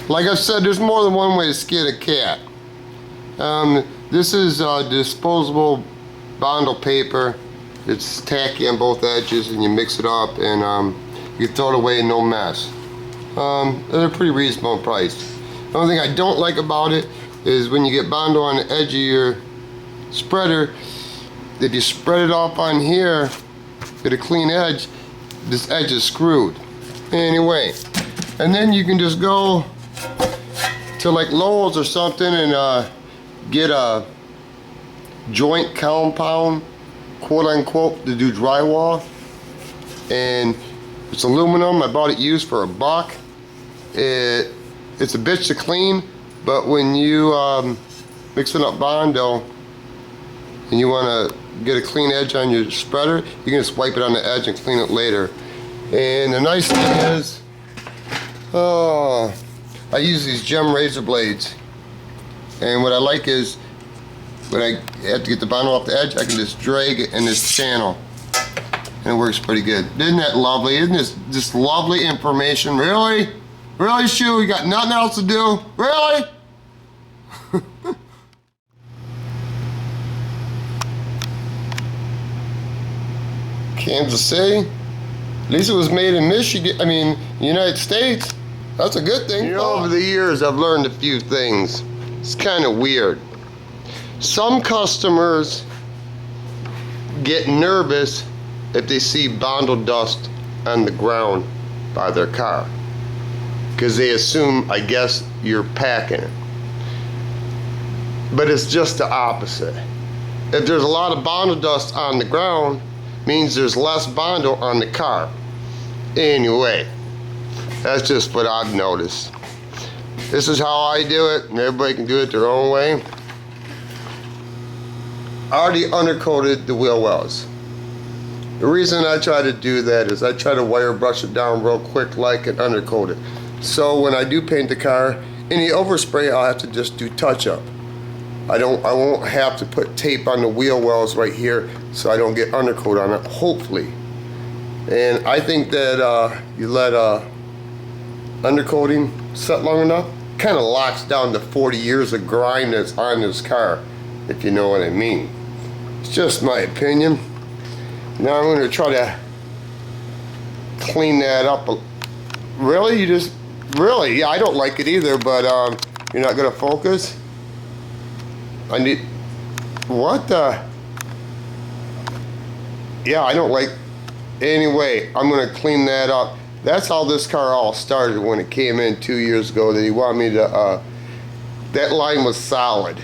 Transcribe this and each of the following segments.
Like I said, there's more than one way to skin a cat. This is disposable bondle paper. It's tacky on both edges, and you mix it up, and you throw it away, no mess. They're pretty reasonable price. The only thing I don't like about it is when you get bondo on the edge of your spreader, if you spread it off on here, get a clean edge, this edge is screwed. Anyway, and then you can just go to like Lowe's or something and get a joint compound, quote unquote, to do drywall. And it's aluminum. I bought it used for $1. It's a bitch to clean, but when you mixing up bondo and you want to get a clean edge on your spreader, you can just wipe it on the edge and clean it later. And the nice thing is, I use these gem razor blades, and what I like is when I have to get the bondo off the edge, I can just drag it in this channel, and it works pretty good. Isn't that lovely? Isn't this just lovely information? Really? Really, Shu? You got nothing else to do? Really? Kansas City? At least it was made in Michigan, United States. That's a good thing. You know, over the years, I've learned a few things. It's kind of weird. Some customers get nervous if they see bondo dust on the ground by their car, because they assume, I guess, you're packing it. But it's just the opposite. If there's a lot of bondo dust on the ground, means there's less bondo on the car. Anyway, that's just what I've noticed. This is how I do it, and everybody can do it their own way. I already undercoated the wheel wells. The reason I try to do that is I try to wire brush it down real quick like and undercoat it. So when I do paint the car, any overspray I'll have to just do touch up. I won't have to put tape on the wheel wells right here so I don't get undercoat on it, hopefully. And I think that you let undercoating set long enough, kind of locks down the 40 years of grime that's on this car, if you know what I mean. It's just my opinion. Now I'm going to try to clean that up. Really? Really? I don't like it either, but you're not going to focus? What the? Yeah, I don't like, anyway, I'm going to clean that up. That's how this car all started when it came in 2 years ago, that he wanted me to, that line was solid,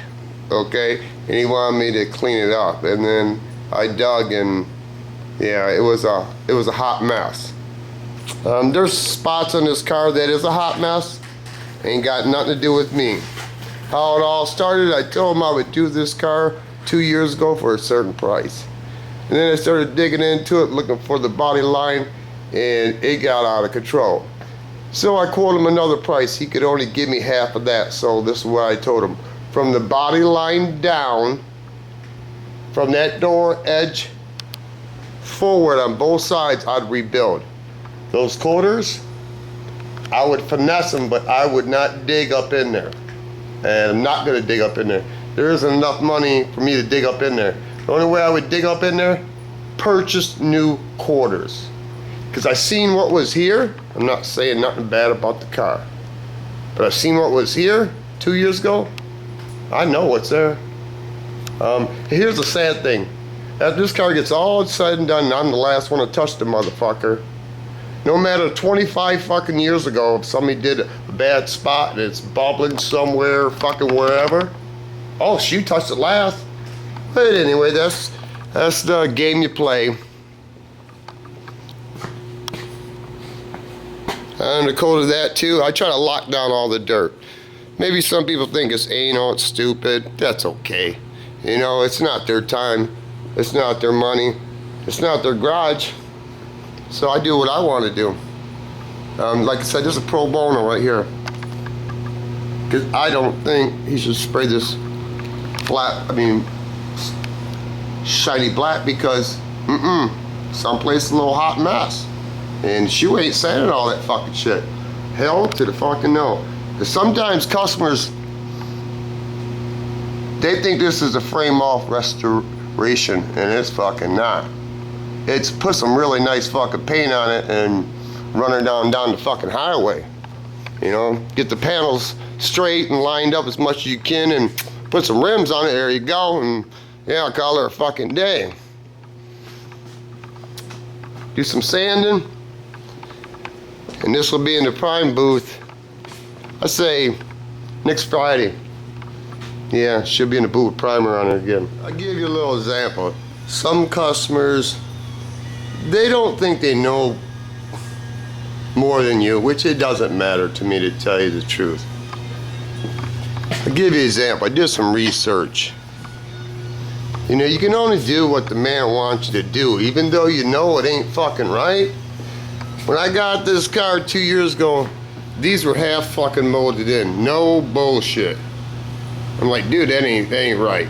okay? And he wanted me to clean it up. And then I dug, and yeah, it was a hot mess. There's spots on this car that is a hot mess. Ain't got nothing to do with me. How it all started, I told him I would do this car 2 years ago for a certain price. And then I started digging into it, looking for the body line, and it got out of control. So I quoted him another price. He could only give me half of that. So this is what I told him. From the body line down, from that door edge forward on both sides, I'd rebuild. Those quarters, I would finesse them, but I would not dig up in there. And I'm not gonna dig up in there. There isn't enough money for me to dig up in there. The only way I would dig up in there, purchase new quarters. Because I seen what was here. I'm not saying nothing bad about the car, but I've seen what was here 2 years ago. I know what's there. Here's the sad thing. After this car gets all said and done, and I'm the last one to touch the motherfucker. No matter 25 fucking years ago, if somebody did a bad spot and it's bubbling somewhere, fucking wherever, oh, she touched it last. But anyway, that's the game you play. I undercoated that too. I try to lock down all the dirt. Maybe some people think it's anal, it's stupid. That's okay. You know, it's not their time. It's not their money. It's not their garage. So I do what I want to do. Like I said, there's a pro bono right here. Because I don't think he should spray this shiny black, because someplace a little hot mess. And Shu ain't saying all that fucking shit. Hell to the fucking no. Because sometimes customers, they think this is a frame-off restoration, and it's fucking not. It's put some really nice fucking paint on it and run her down the fucking highway. You know, get the panels straight and lined up as much as you can and put some rims on it, there you go, and yeah, I'll call her a fucking day. Do some sanding, and this will be in the prime booth, I say next Friday. Yeah, she'll be in the booth with primer on her again. I'll give you a little example. Some customers, they don't think they know more than you, which it doesn't matter to me, to tell you the truth. I'll give you an example. I did some research. You know, you can only do what the man wants you to do, even though you know it ain't fucking right. When I got this car 2 years ago, these were half fucking molded in. No bullshit. I'm like, dude, that ain't right.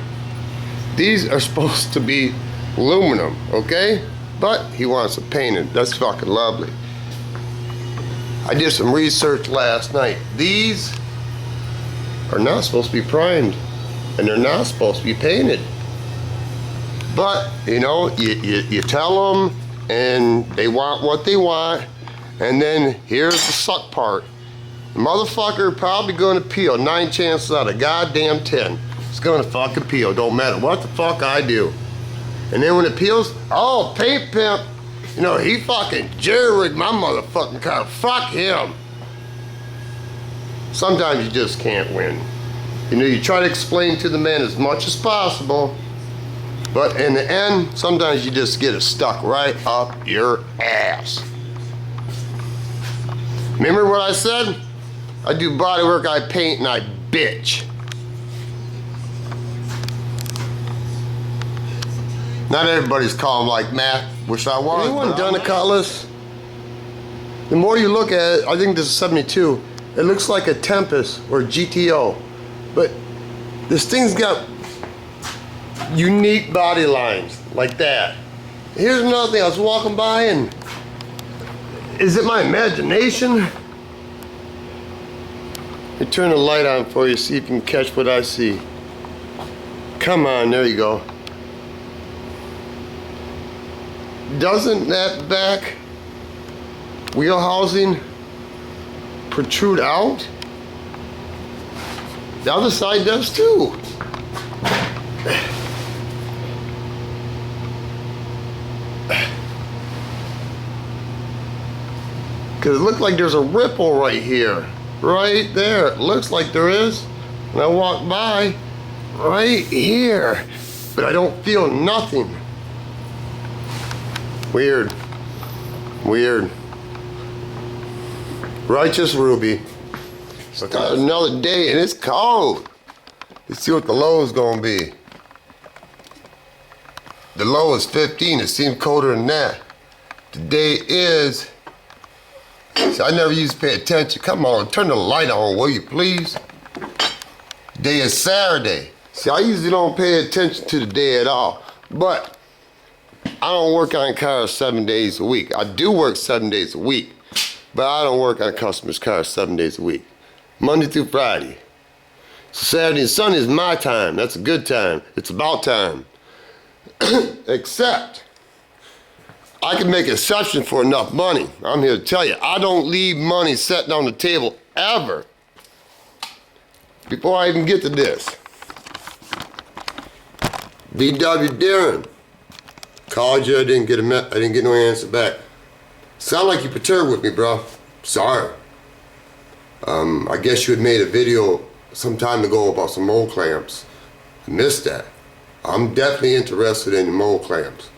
These are supposed to be aluminum, okay? But he wants them painted. That's fucking lovely. I did some research last night. These are not supposed to be primed, and they're not supposed to be painted. But, you know, you tell them, and they want what they want, and then here's the suck part. The motherfucker probably gonna peel 9 chances out of goddamn 10. It's gonna fucking peel, don't matter what the fuck I do. And then when it peels, oh, paint pimp, you know, he fucking jerry-rigged my motherfucking car. Fuck him. Sometimes you just can't win. You know, you try to explain to the man as much as possible, but in the end, sometimes you just get it stuck right up your ass. Remember what I said? I do body work, I paint, and I bitch. Not everybody's calm like Matt. Wish I was. Anyone done a Cutlass? The more you look at it, I think this is 72. It looks like a Tempest or a GTO, but this thing's got unique body lines like that. Here's another thing. I was walking by, and is it my imagination? Let me turn the light on for you, see if you can catch what I see. Come on, there you go. Doesn't that back wheel housing protrude out? The other side does too. Because it looks like there's a ripple right here. Right there. It looks like there is. When I walk by, right here. But I don't feel nothing. Weird. Weird. Righteous Ruby. It's another day and it's cold. Let's see what the low is gonna be. The low is 15. It seems colder than that. Today is, see, I never used to pay attention. Come on, turn the light on, will you please? Today is Saturday. See, I usually don't pay attention to the day at all. But I don't work on cars 7 days a week. I do work 7 days a week, but I don't work on customers' cars 7 days a week. Monday through Friday. So Saturday and Sunday is my time. That's a good time. It's about time. Except, I can make exception for enough money. I'm here to tell you, I don't leave money sitting on the table ever. Before I even get to this. VW Darren. Called you, I didn't get no answer back. Sound like you perturbed with me, bro. Sorry. I guess you had made a video some time ago about some mold clamps. I missed that. I'm definitely interested in mold clamps.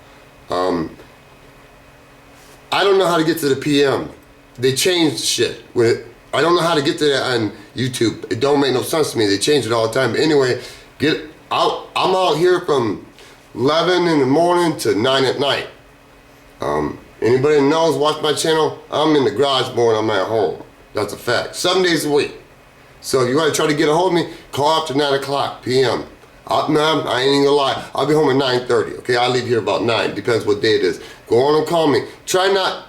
I don't know how to get to the PM. They changed shit. I don't know how to get to that on YouTube. It don't make no sense to me. They change it all the time. But anyway, I'm out here from 11 in the morning to 9 at night. Anybody that knows, watch my channel, I'm in the garage more than I'm at home. That's a fact. 7 days a week. So if you want to try to get a hold of me, call after 9 o'clock p.m. Man, I ain't even gonna lie. I'll be home at 9:30. Okay, I leave here about 9. Depends what day it is. Go on and call me. Try not.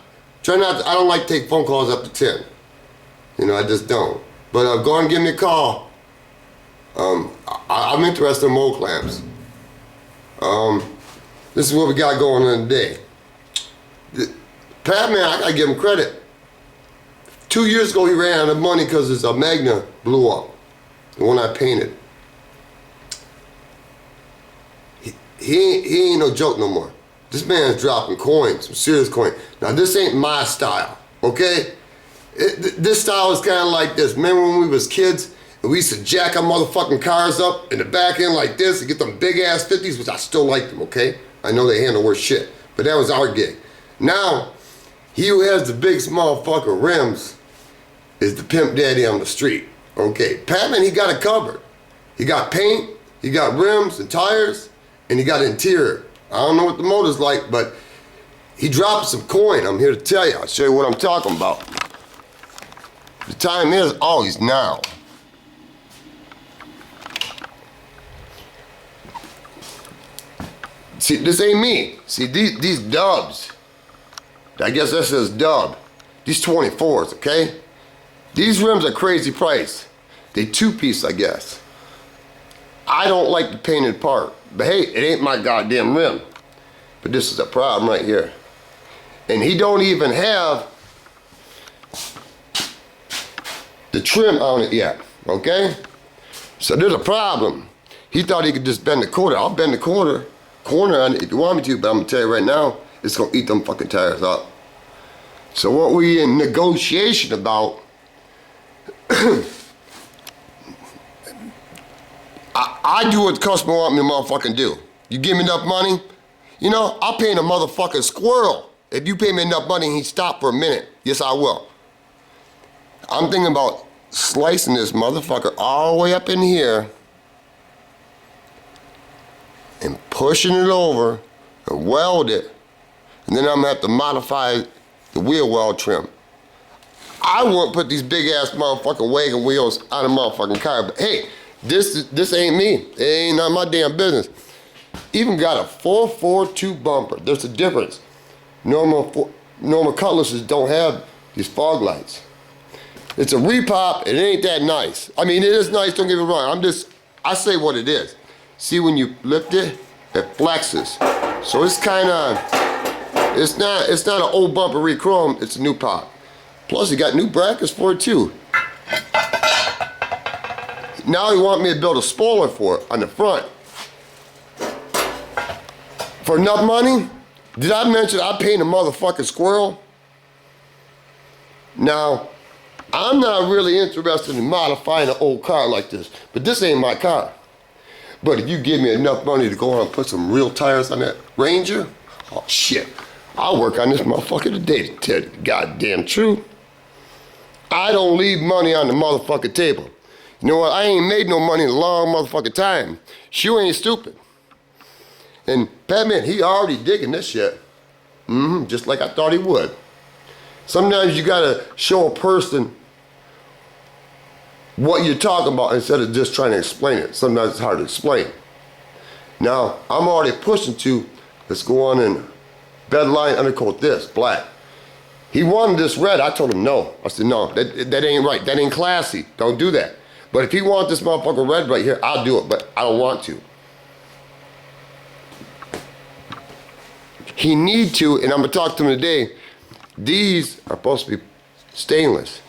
I don't like to take phone calls up to 10. You know, I just don't. But go and give me a call. I'm interested in mold clamps. This is what we got going on today. Pacman, I gotta give him credit. 2 years ago, he ran out of money because his Magna blew up. The one I painted. He ain't no joke no more. This man's dropping coins, some serious coin. Now, this ain't my style, okay? This style is kind of like this. Remember when we was kids and we used to jack our motherfucking cars up in the back end like this and get them big ass 50s, which I still like them, okay? I know they handle worse shit, but that was our gig. Now, he who has the biggest motherfucking rims is the pimp daddy on the street, okay? Pacman, he got it covered. He got paint, he got rims and tires, and he got interior. I don't know what the motor's like, but he dropped some coin. I'm here to tell you. I'll show you what I'm talking about. The time is always now. See, this ain't me. See, these dubs, I guess that says dub. These 24s, okay? These rims are crazy price. They two-piece, I guess. I don't like the painted part, but hey, it ain't my goddamn rim. But this is a problem right here. And he don't even have the trim on it yet, okay? So there's a problem. He thought he could just bend the quarter. I'll bend the corner on it if you want me to, but I'm gonna tell you right now, it's gonna eat them fucking tires up. So what we in negotiation about, I do what the customer want me to motherfucking do. You give me enough money, you know, I'll paint a motherfucking squirrel. If you pay me enough money and he stop for a minute, yes I will. I'm thinking about slicing this motherfucker all the way up in here and pushing it over and weld it, and then I'm gonna have to modify the wheel well trim. I won't put these big ass motherfucking wagon wheels on a motherfucking car, but hey, this ain't me. It ain't none of my damn business. Even got a 442 bumper. There's a difference. Normal Cutlasses don't have these fog lights. It's a repop, it ain't that nice. I mean, it is nice, don't get me wrong. I say what it is. See, when you lift it, it flexes. So it's kinda, it's not an old bumper re-chrome, it's a new pop. Plus, you got new brackets for it too. Now you want me to build a spoiler for it on the front. For enough money? Did I mention I paint a motherfucking squirrel? Now, I'm not really interested in modifying an old car like this, but this ain't my car. But if you give me enough money to go on and put some real tires on that Ranger, oh shit, I'll work on this motherfucker today to tell you the goddamn truth. I don't leave money on the motherfucking table. You know what, I ain't made no money in a long motherfucking time. Shoe ain't stupid. And Pacman, he already digging this shit. Just like I thought he would. Sometimes you gotta show a person what you're talking about instead of just trying to explain it. Sometimes it's hard to explain. Now, I'm already pushing to, let's go on and bed line undercoat this, black. He wanted this red, I told him no. I said, no, that ain't right, that ain't classy, don't do that. But if he wants this motherfucker red right here, I'll do it, but I don't want to. He need to, and I'm gonna talk to him today, these are supposed to be stainless.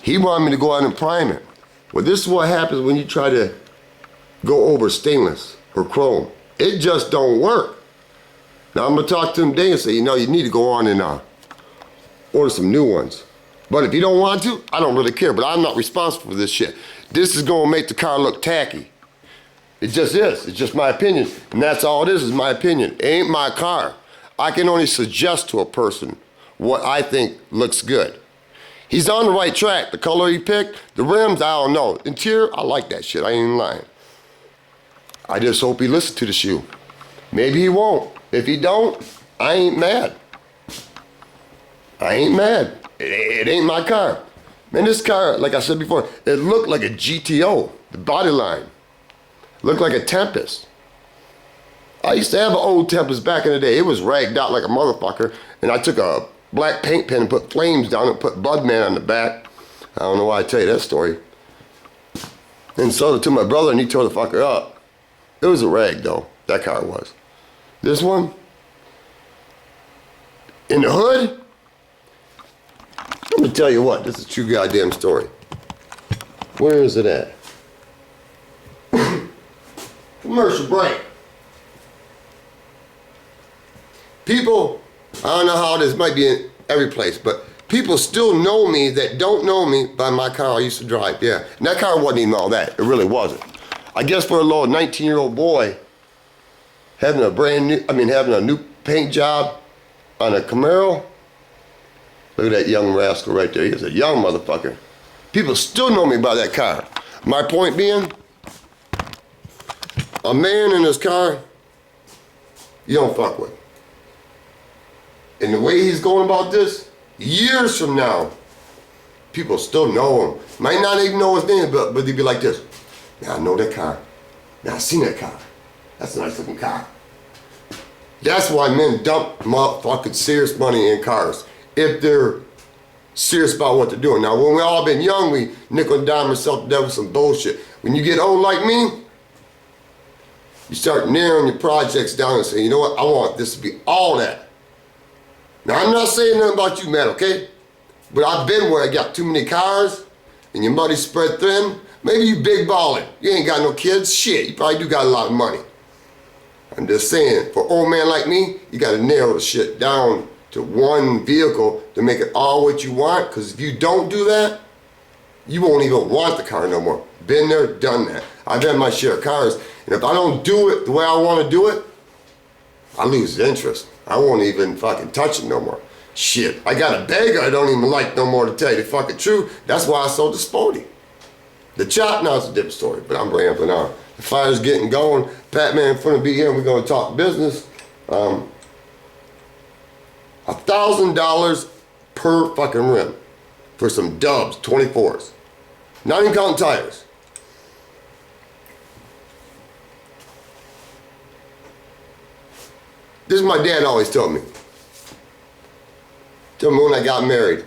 He wanted me to go out and prime it. Well, this is what happens when you try to go over stainless or chrome. It just don't work. Now I'm gonna talk to him today and say, you know, you need to go on and order some new ones. But if you don't want to, I don't really care, but I'm not responsible for this shit. This is gonna make the car look tacky. It just is, it's just my opinion. And that's all it is my opinion. It ain't my car. I can only suggest to a person what I think looks good. He's on the right track. The color he picked, the rims, I don't know. Interior, I like that shit, I ain't even lying. I just hope he listens to the shoe. Maybe he won't. If he don't, I ain't mad. I ain't mad. It ain't my car. Man, this car, like I said before, it looked like a GTO, the body line. Looked like a Tempest. I used to have an old Tempest back in the day. It was ragged out like a motherfucker, and I took a black paint pen and put flames down and put Budman on the back. I don't know why I tell you that story. and sold it to my brother, and he tore the fucker up. It was a rag, though. That car was. This one, in the hood, I'm gonna tell you what, this is a true goddamn story. Where is it at? Commercial break. People, I don't know how this might be in every place, but people still know me that don't know me by my car I used to drive, yeah. And that car wasn't even all that, it really wasn't. I guess for a little 19-year-old boy, having a new paint job on a Camaro, look at that young rascal right there, he was a young motherfucker. People still know me by that car. My point being, a man in his car, you don't fuck with. And the way he's going about this, years from now, people still know him. Might not even know his name, but they'd be like this. Yeah, I know that car. Yeah, I seen that car. That's a nice looking car. That's why men dump motherfucking serious money in cars. If they're serious about what they're doing. Now, when we all been young, we nickel and dime ourselves to death with some bullshit. When you get old like me, you start narrowing your projects down and say, you know what, I want this to be all that. Now, I'm not saying nothing about you, man, okay? But I've been where I got too many cars and your money spread thin. Maybe you big ballin'. You ain't got no kids. Shit, you probably do got a lot of money. I'm just saying, for an old man like me, you gotta narrow the shit down to one vehicle to make it all what you want, because if you don't do that, you won't even want the car no more. Been there, done that. I've had my share of cars, and if I don't do it the way I want to do it, I lose interest. I won't even fucking touch it no more. Shit, I got a bagger I don't even like no more, to tell you the fucking truth. That's why I sold the Spody. The chop now is a different story, but I'm rambling on. The fire's getting going. Pacman in front of be here, and we're gonna talk business. $1,000 per fucking rim for some Dubs 24s. Not even counting tires. This is my dad always told me. Told me when I got married.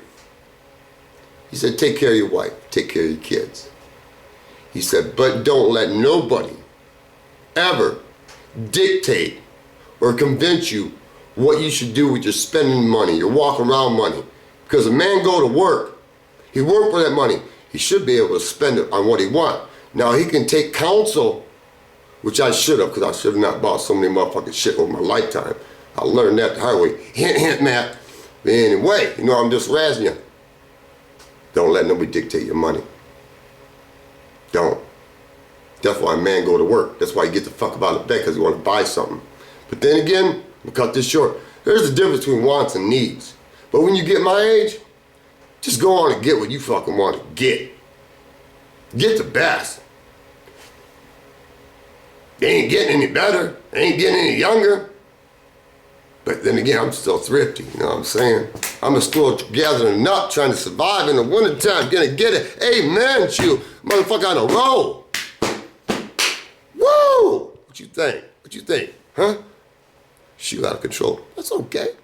He said, take care of your wife, take care of your kids. He said, but don't let nobody ever dictate or convince you what you should do with your spending money, your walk around money. Because a man go to work, he work for that money. He should be able to spend it on what he want. Now he can take counsel, which I should have, because I should have not bought so many motherfucking shit over my lifetime. I learned that the hard way. Hint, hint, Matt. But anyway, you know, I'm just razzing you. Don't let nobody dictate your money. Don't. That's why a man go to work. That's why he gets the fuck up out of bed, because he want to buy something. But then again, we'll cut this short. There's a difference between wants and needs. But when you get my age, just go on and get what you fucking want to get. Get the best. They ain't getting any better. They ain't getting any younger. But then again, I'm still thrifty, you know what I'm saying? I'm still gathering up, trying to survive in the wintertime, gonna get it. Amen, you motherfucker on a roll. Woo! What you think? What you think? Huh? Shoot out of control. That's okay.